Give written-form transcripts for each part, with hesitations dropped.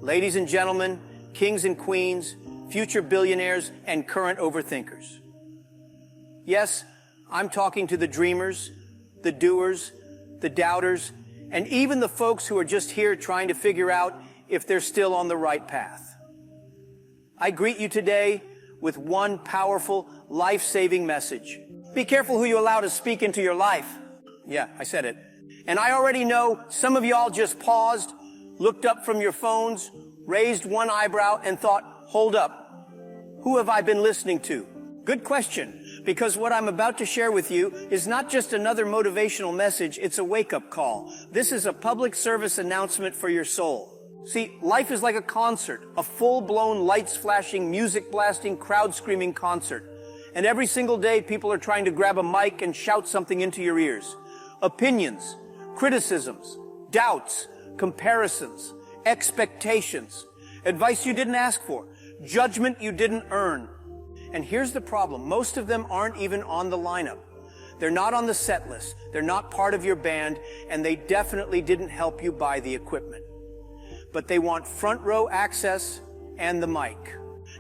Ladies and gentlemen, kings and queens, future billionaires, and current overthinkers. Yes, I'm talking to the dreamers, the doers, the doubters, and even the folks who are just here trying to figure out if they're still on the right path. I greet you today with one powerful, life-saving message. Be careful who you allow to speak into your life. Yeah, I said it. And I already know some of y'all just paused, looked up from your phones, raised one eyebrow, and thought, hold up, who have I been listening to? Good question, because what I'm about to share with you is not just another motivational message, it's a wake-up call. This is a public service announcement for your soul. See, life is like a concert, a full-blown, lights-flashing, music-blasting, crowd-screaming concert. And every single day, people are trying to grab a mic and shout something into your ears. Opinions, criticisms, doubts, comparisons, expectations, advice you didn't ask for, judgment you didn't earn. And here's the problem. Most of them aren't even on the lineup. They're not on the set list. They're not part of your band, and they definitely didn't help you buy the equipment. But they want front row access and the mic.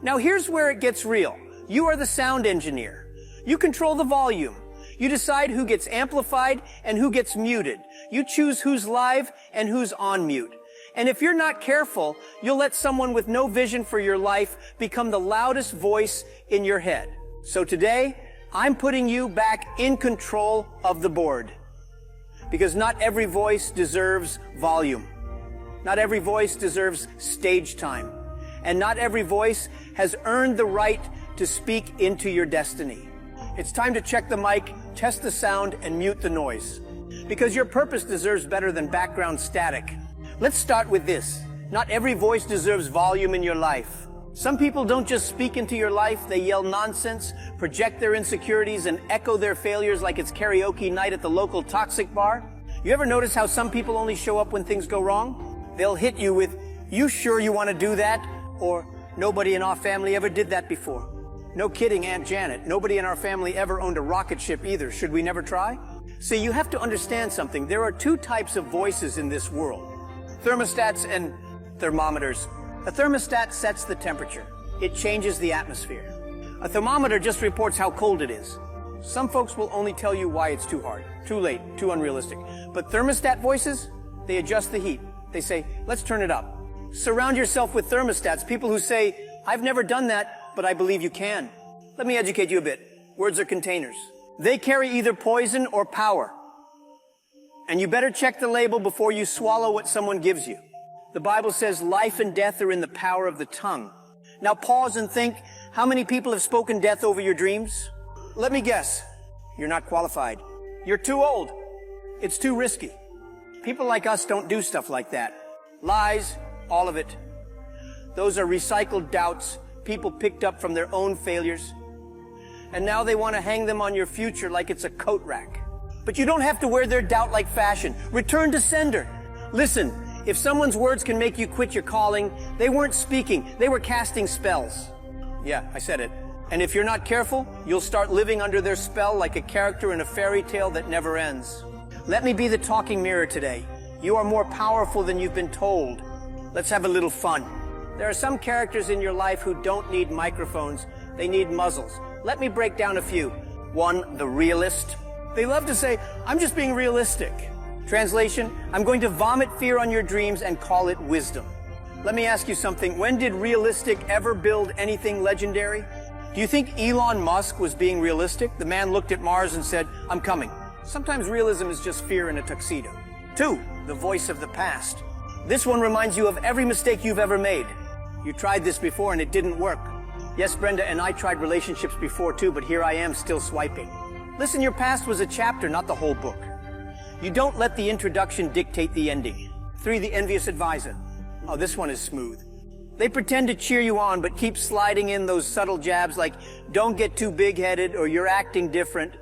Now here's where it gets real. You are the sound engineer. You control the volume. You decide who gets amplified and who gets muted. You choose who's live and who's on mute. And if you're not careful, you'll let someone with no vision for your life become the loudest voice in your head. So today, I'm putting you back in control of the board. Because not every voice deserves volume. Not every voice deserves stage time. And not every voice has earned the right to speak into your destiny. It's time to check the mic, test the sound, and mute the noise. Because your purpose deserves better than background static. Let's start with this. Not every voice deserves volume in your life. Some people don't just speak into your life, they yell nonsense, project their insecurities, and echo their failures like it's karaoke night at the local toxic bar. You ever notice how some people only show up when things go wrong? They'll hit you with, "You sure you want to do that?" Or, "Nobody in our family ever did that before." No kidding, Aunt Janet. Nobody in our family ever owned a rocket ship either. Should we never try? See, you have to understand something. There are two types of voices in this world. Thermostats and thermometers. A thermostat sets the temperature. It changes the atmosphere. A thermometer just reports how cold it is. Some folks will only tell you why it's too hard, too late, too unrealistic. But thermostat voices, they adjust the heat. They say, "Let's turn it up." Surround yourself with thermostats, people who say, "I've never done that, but I believe you can." Let me educate you a bit. Words are containers. They carry either poison or power. And you better check the label before you swallow what someone gives you. The Bible says life and death are in the power of the tongue. Now pause and think, how many people have spoken death over your dreams? Let me guess. You're not qualified. You're too old. It's too risky. People like us don't do stuff like that. Lies, all of it. Those are recycled doubts, people picked up from their own failures. And now they want to hang them on your future like it's a coat rack. But you don't have to wear their doubt like fashion. Return to sender. Listen, if someone's words can make you quit your calling, they weren't speaking, they were casting spells. Yeah, I said it. And if you're not careful, you'll start living under their spell like a character in a fairy tale that never ends. Let me be the talking mirror today. You are more powerful than you've been told. Let's have a little fun. There are some characters in your life who don't need microphones. They need muzzles. Let me break down a few. One, the realist. They love to say, "I'm just being realistic." Translation, "I'm going to vomit fear on your dreams and call it wisdom." Let me ask you something. When did realistic ever build anything legendary? Do you think Elon Musk was being realistic? The man looked at Mars and said, "I'm coming." Sometimes realism is just fear in a tuxedo. Two, the voice of the past. This one reminds you of every mistake you've ever made. You tried this before and it didn't work. Yes, Brenda and I tried relationships before too, but here I am still swiping. Listen, your past was a chapter, not the whole book. You don't let the introduction dictate the ending. 3, the envious advisor. Oh, this one is smooth. They pretend to cheer you on, but keep sliding in those subtle jabs like, "Don't get too big-headed," or "You're acting different."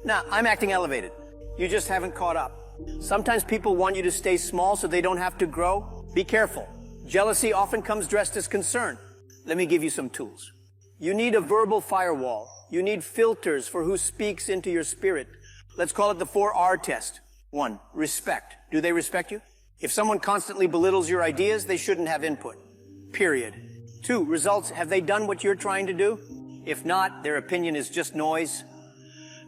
Nah, I'm acting elevated. You just haven't caught up. Sometimes people want you to stay small so they don't have to grow. Be careful. Jealousy often comes dressed as concern. Let me give you some tools. You need a verbal firewall. You need filters for who speaks into your spirit. Let's call it the 4R test. 1, respect. Do they respect you? If someone constantly belittles your ideas, they shouldn't have input. Period. 2, results. Have they done what you're trying to do? If not, their opinion is just noise.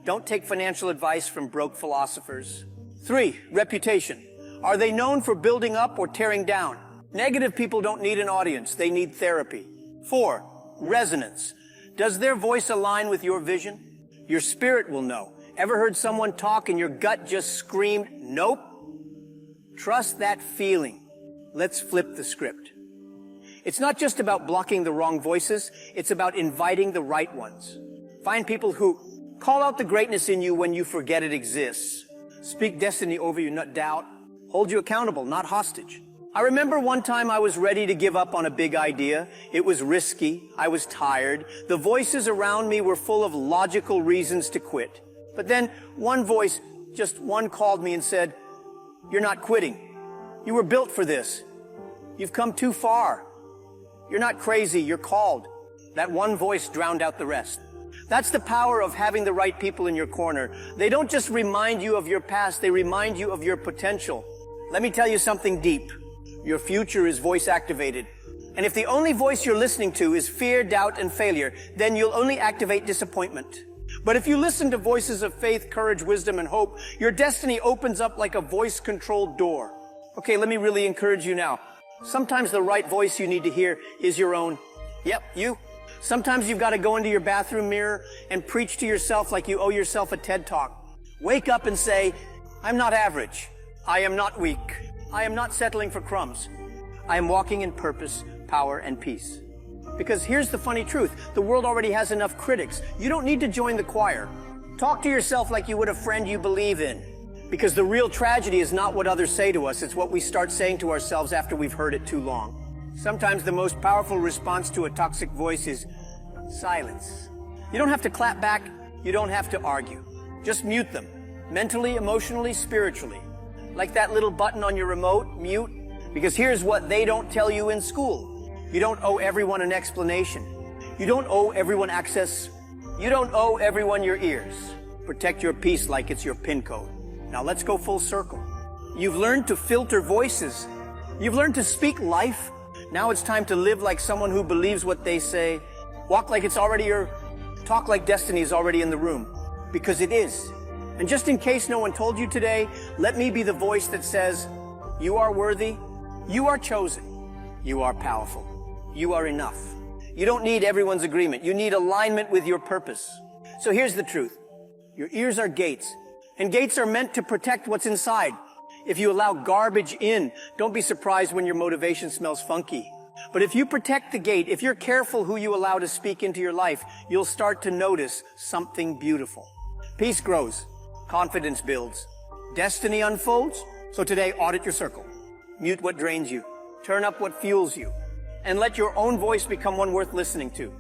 Don't take financial advice from broke philosophers. 3, reputation. Are they known for building up or tearing down? Negative people don't need an audience. They need therapy. 4, resonance. Does their voice align with your vision? Your spirit will know. Ever heard someone talk and your gut just screamed, nope? Trust that feeling. Let's flip the script. It's not just about blocking the wrong voices. It's about inviting the right ones. Find people who call out the greatness in you when you forget it exists. Speak destiny over you, not doubt. Hold you accountable, not hostage. I remember one time I was ready to give up on a big idea. It was risky. I was tired. The voices around me were full of logical reasons to quit. But then one voice, just one, called me and said, "You're not quitting. You were built for this. You've come too far. You're not crazy. You're called." That one voice drowned out the rest. That's the power of having the right people in your corner. They don't just remind you of your past. They remind you of your potential. Let me tell you something deep. Your future is voice activated. And if the only voice you're listening to is fear, doubt, and failure, then you'll only activate disappointment. But if you listen to voices of faith, courage, wisdom, and hope, your destiny opens up like a voice-controlled door. Okay, let me really encourage you now. Sometimes the right voice you need to hear is your own. Yep, you. Sometimes you've got to go into your bathroom mirror and preach to yourself like you owe yourself a TED Talk. Wake up and say, "I'm not average. I am not weak. I am not settling for crumbs. I am walking in purpose, power, and peace." Because here's the funny truth. The world already has enough critics. You don't need to join the choir. Talk to yourself like you would a friend you believe in. Because the real tragedy is not what others say to us. It's what we start saying to ourselves after we've heard it too long. Sometimes the most powerful response to a toxic voice is silence. You don't have to clap back. You don't have to argue. Just mute them. Mentally, emotionally, spiritually. Like that little button on your remote, mute. Because here's what they don't tell you in school. You don't owe everyone an explanation. You don't owe everyone access. You don't owe everyone your ears. Protect your peace like it's your PIN code. Now let's go full circle. You've learned to filter voices. You've learned to speak life. Now it's time to live like someone who believes what they say. Walk like it's already talk like destiny is already in the room. Because it is. And just in case no one told you today, let me be the voice that says, you are worthy, you are chosen, you are powerful, you are enough. You don't need everyone's agreement. You need alignment with your purpose. So here's the truth. Your ears are gates, and gates are meant to protect what's inside. If you allow garbage in, don't be surprised when your motivation smells funky. But if you protect the gate, if you're careful who you allow to speak into your life, you'll start to notice something beautiful. Peace grows. Confidence builds. Destiny unfolds. So today, audit your circle. Mute what drains you. Turn up what fuels you. And let your own voice become one worth listening to.